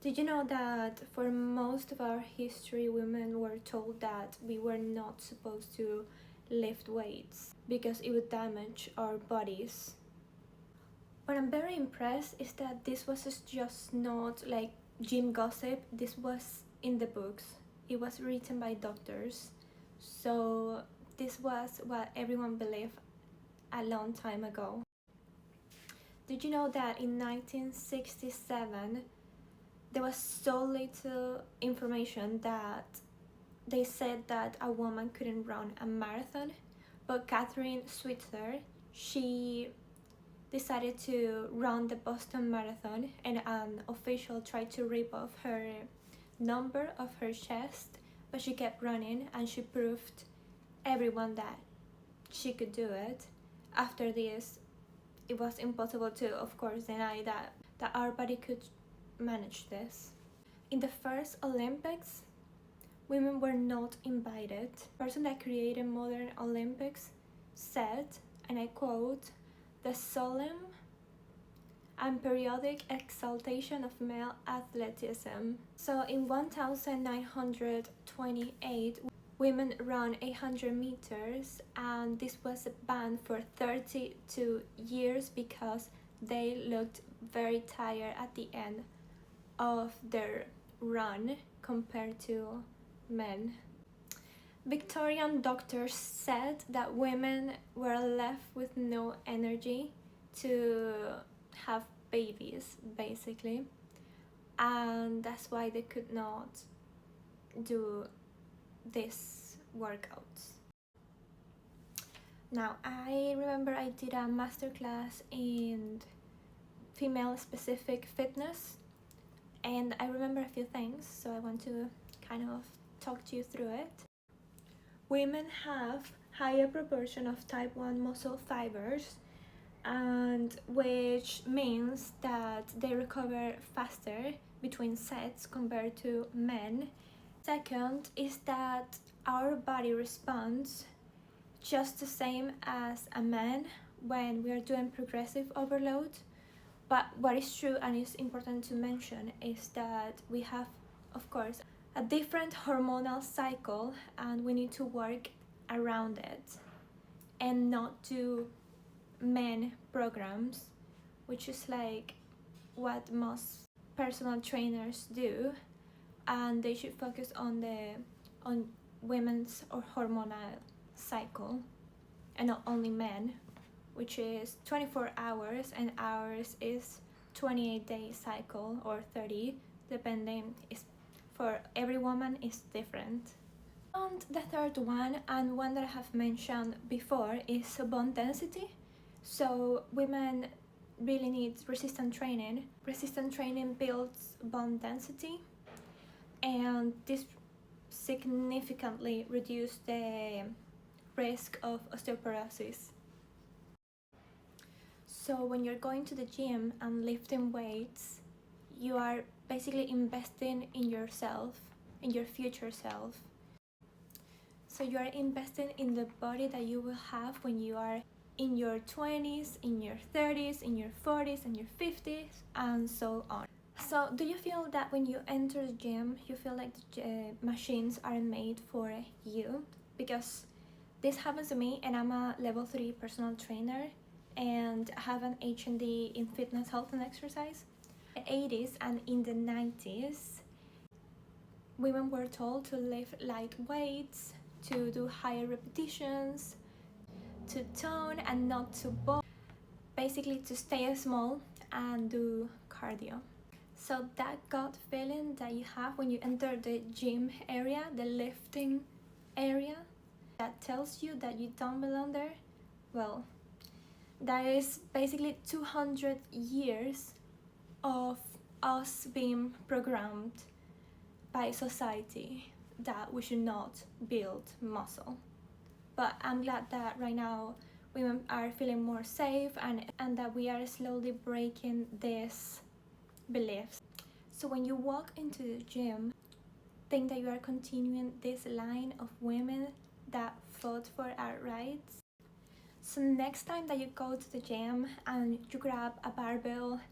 Did you know that for most of our history, women were told that we were not supposed to lift weights because it would damage our bodies? What I'm very impressed is that this was just not like gym gossip. This was in the books. It was written by doctors. So this was what everyone believed a long time ago. Did you know that in 1967 there was so little information that they said that a woman couldn't run a marathon, but Catherine Switzer, she decided to run the Boston Marathon, and an official tried to rip off her number of her chest, but she kept running and she proved everyone that she could do it. After this, it was impossible to, of course, deny that our body could manage this. In the first Olympics, women were not invited. The person that created modern Olympics said, and I quote, "The solemn and periodic exaltation of male athleticism." So in 1928, women ran 800 meters, and this was banned for 32 years because they looked very tired at the end of their run compared to men. Victorian doctors said that women were left with no energy to have babies, basically, and that's why they could not do these workouts. Now, I remember I did a masterclass in female specific fitness, and I remember a few things, so I want to kind of talk to you through it. Women have higher proportion of type 1 muscle fibers, and which means that they recover faster between sets compared to men. Second is that our body responds just the same as a man when we are doing progressive overload. But what is true and is important to mention is that we have, of course, a different hormonal cycle, and we need to work around it and not do men programs, which is like what most personal trainers do, and they should focus on women's or hormonal cycle and not only men, which is 24 hours, and ours is 28-day cycle or 30, depending. Is for every woman is different. And the third one, and one that I have mentioned before, is bone density. So women really need resistance training. Resistance training builds bone density, and this significantly reduces the risk of osteoporosis. So when you're going to the gym and lifting weights, you are basically investing in yourself, in your future self. So you are investing in the body that you will have when you are in your 20s, in your 30s, in your 40s, and your 50s, and so on. So do you feel that when you enter the gym, you feel like the machines aren't made for you? Because this happens to me, and I'm a level 3 personal trainer and have an HND in fitness, health, and exercise. In the 80s and in the 90s, women were told to lift light weights, to do higher repetitions, to tone and not to bulk, basically to stay small and do cardio. So that gut feeling that you have when you enter the gym area, the lifting area, that tells you that you don't belong there, well, that is basically 200 years of us being programmed by society that we should not build muscle. But I'm glad that right now women are feeling more safe, and that we are slowly breaking these beliefs. So when you walk into the gym, think that you are continuing this line of women that fought for our rights. So next time that you go to the gym and you grab a barbell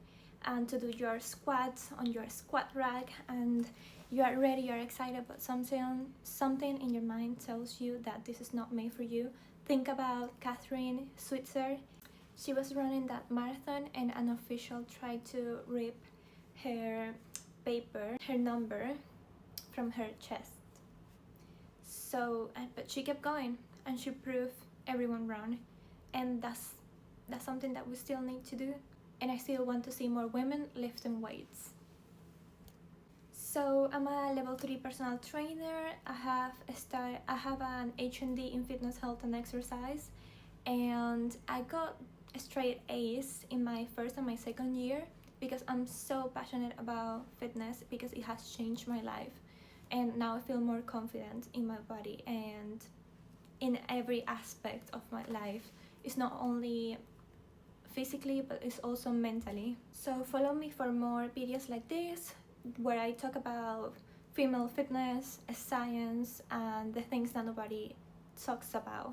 and to do your squats on your squat rack, and you are ready, you're excited, but something in your mind tells you that this is not made for you. Think about Catherine Switzer. She was running that marathon and an official tried to rip her paper, her number from her chest. So, but she kept going and she proved everyone wrong, and that's something that we still need to do, and I still want to see more women lifting weights. So I'm a level 3 personal trainer. I have an HND in fitness, health and exercise, and I got straight A's in my first and my second year because I'm so passionate about fitness, because it has changed my life, and now I feel more confident in my body and in every aspect of my life. It's not only physically, but it's also mentally. So follow me for more videos like this, where I talk about female fitness, science, and the things that nobody talks about.